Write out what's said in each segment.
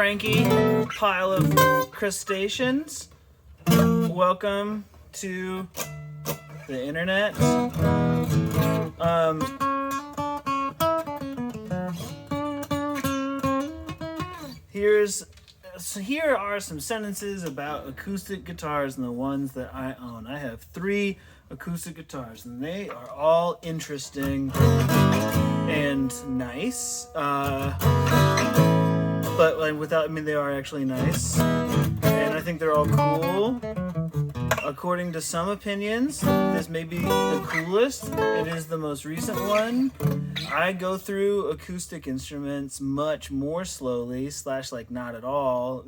cranky pile of crustaceans. Welcome to the internet. Here are some sentences about acoustic guitars and the ones that I own. I have 3 acoustic guitars, and they are all interesting and nice. But they are actually nice, and I think they're all cool. According to some opinions, this may be the coolest. It is the most recent one. I go through acoustic instruments much more slowly / not at all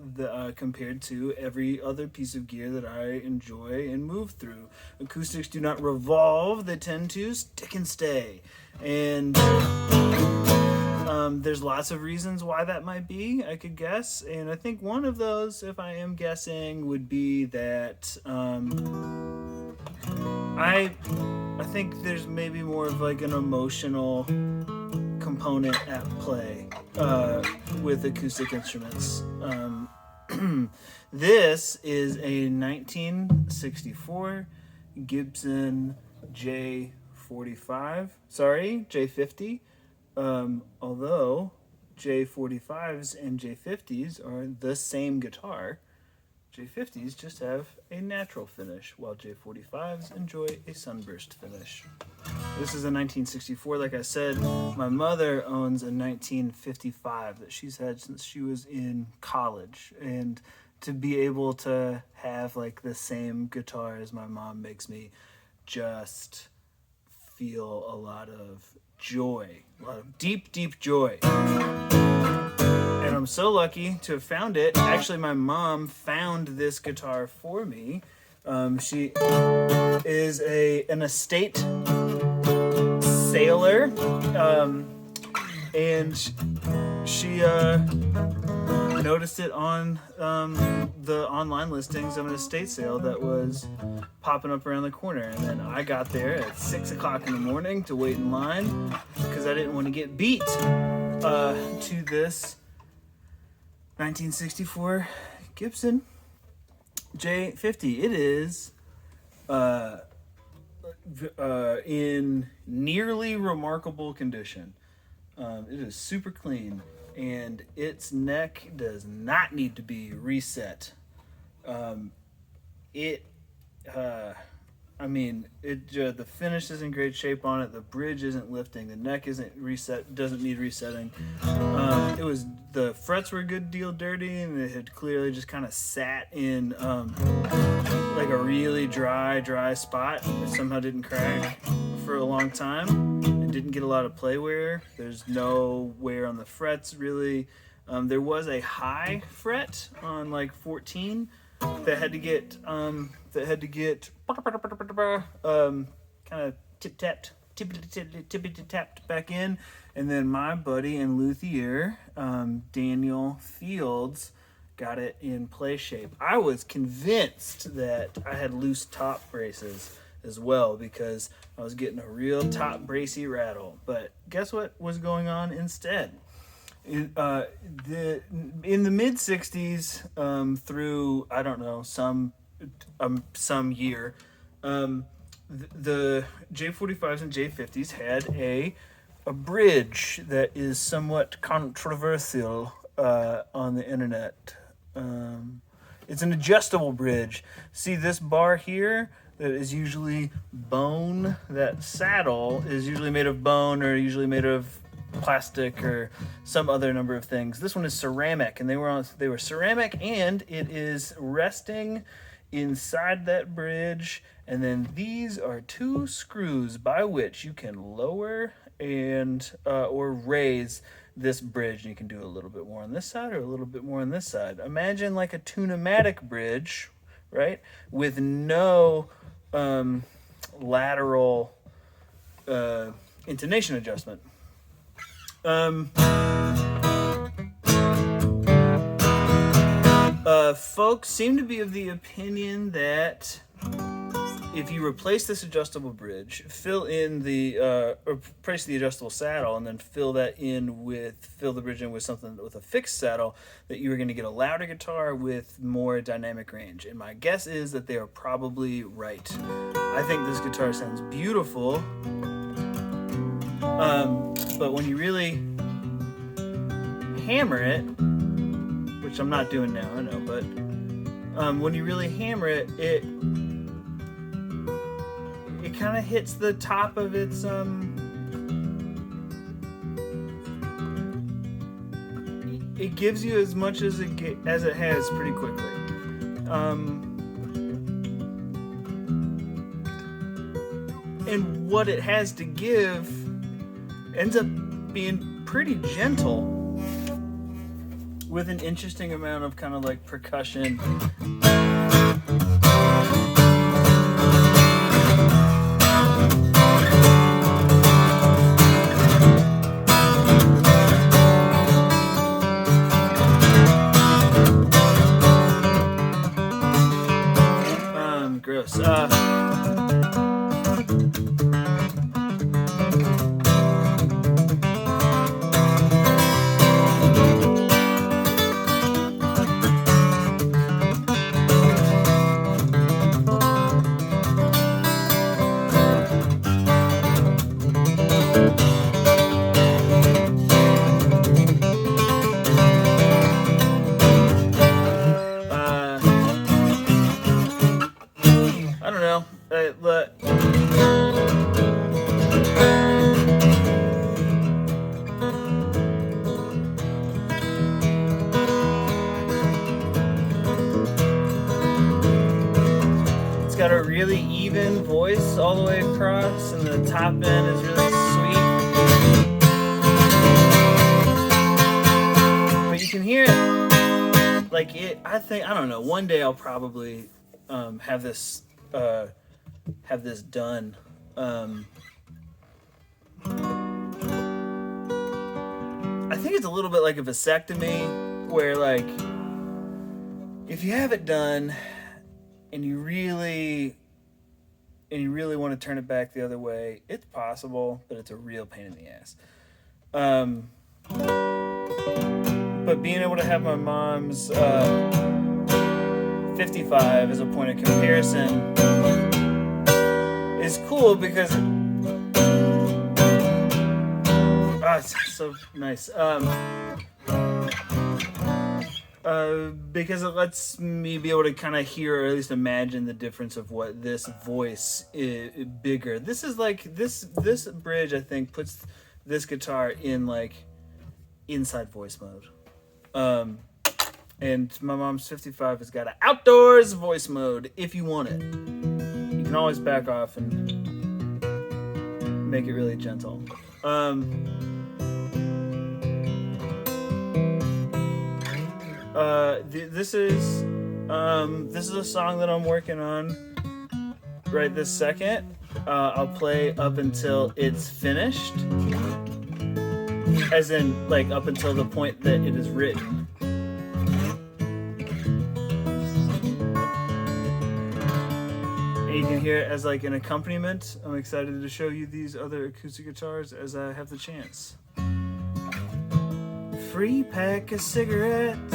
compared to every other piece of gear that I enjoy and move through. Acoustics do not revolve, they tend to stick and stay. And there's lots of reasons why that might be, I could guess. And I think one of those, if I am guessing, would be that I think there's maybe more of like an emotional component at play with acoustic instruments. This is a 1964 Gibson J-50. Although J-45s and J-50s are the same guitar, J-50s just have a natural finish, while J-45s enjoy a sunburst finish. This is a 1964, like I said. My mother owns a 1955 that she's had since she was in college, and to be able to have like the same guitar as my mom makes me just feel a lot of joy, a lot of deep, deep joy. And I'm so lucky to have found it. Actually, my mom found this guitar for me. She is an estate sailor, and she noticed it on the online listings of an estate sale that was popping up around the corner. And then I got there at 6 o'clock in the morning to wait in line because I didn't want to get beat to this 1964 Gibson J-50. It is in nearly remarkable condition. It is super clean, and its neck does not need to be reset. The finish is in great shape on it. The bridge isn't lifting. The neck doesn't need resetting. The frets were a good deal dirty, and it had clearly just kind of sat in like a really dry spot that somehow didn't crack for a long time and didn't get a lot of play wear. There's no wear on the frets really. There was a high fret on like 14 that had to get kind of tippity-tapped back in. And then my buddy and luthier, Daniel Fields, got it in play shape. I was convinced that I had loose top braces as well because I was getting a real top bracey rattle. But guess what was going on instead? In the mid 60s through, I don't know, some year, the J-45s and J-50s had a bridge that is somewhat controversial on the internet. It's an adjustable bridge. See this bar here that is usually bone? That saddle is usually made of bone or usually made of plastic or some other number of things. This one is ceramic, and they were ceramic, and it is resting inside that bridge. And then these are 2 screws by which you can lower and or raise this bridge, and you can do a little bit more on this side or a little bit more on this side. Imagine like a tune-o-matic bridge, right, with no lateral intonation adjustment. Folks seem to be of the opinion that if you replace this adjustable bridge, fill in the or replace the adjustable saddle, and then fill the bridge in with something with a fixed saddle, that you are going to get a louder guitar with more dynamic range. And my guess is that they are probably right. I think this guitar sounds beautiful, but when you really hammer it, which I'm not doing now, I know, but when you really hammer it, it kind of hits the top of its it gives you as much as it has pretty quickly. And what it has to give ends up being pretty gentle, with an interesting amount of kind of like percussion. Gross. I don't know. It's got a really even voice all the way across, and the top end is really sweet. But you can hear it. Like it, I don't know. One day I'll probably have this done. I think it's a little bit like a vasectomy, where like if you have it done and you really want to turn it back the other way, it's possible, but it's a real pain in the ass. But being able to have my mom's 55 as a point of comparison is cool, because it's so nice. Because it lets me be able to kind of hear, or at least imagine, the difference of what this voice is bigger. This is like this bridge, I think, puts this guitar in like inside voice mode. And my mom's 55 has got an outdoors voice mode if you want it. You can always back off and make it really gentle. This is a song that I'm working on right this second. I'll play up until it's finished, as in like up until the point that it is written. And you can hear it as like an accompaniment. I'm excited to show you these other acoustic guitars as I have the chance. Free pack of cigarettes,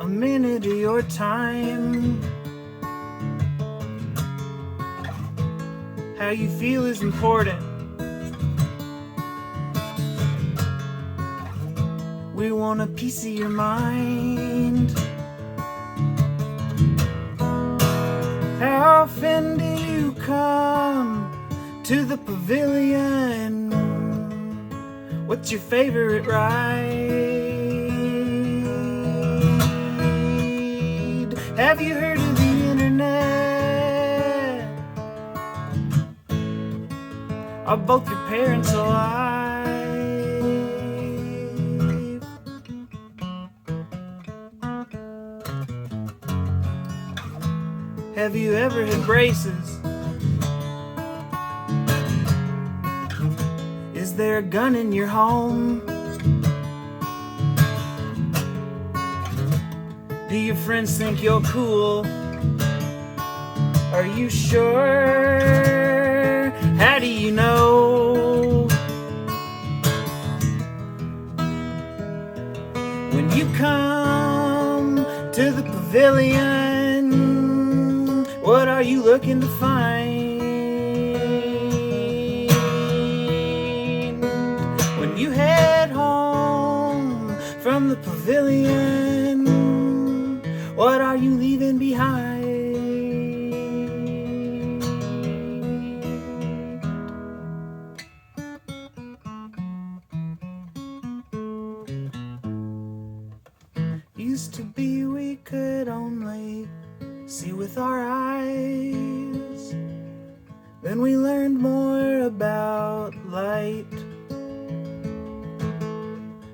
a minute of your time. How you feel is important. We want a piece of your mind. How often do you come to the pavilion? What's your favorite ride? Have you heard of the internet? Are both your parents alive? Have you ever had braces? Is there a gun in your home? Do your friends think you're cool? Are you sure? How do you know? When you come to the pavilion, what are you looking to find? When you head home from the pavilion, what are you leaving behind? Used to be we could only see with our eyes. Then we learned more about light.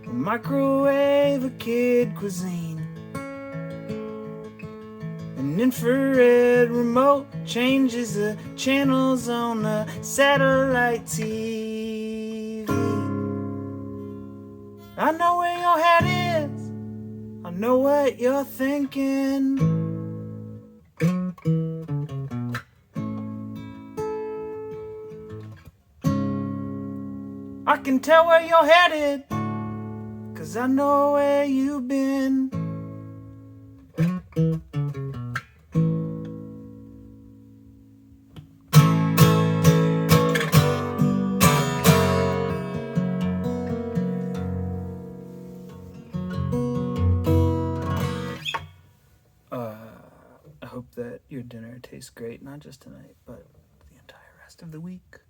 A microwave, a kid cuisine, an infrared remote changes the channels on the satellite TV. I know where your head is, I know what you're thinking. I can tell where you're headed, 'cause I know where you've been. I hope that your dinner tastes great, not just tonight, but the entire rest of the week.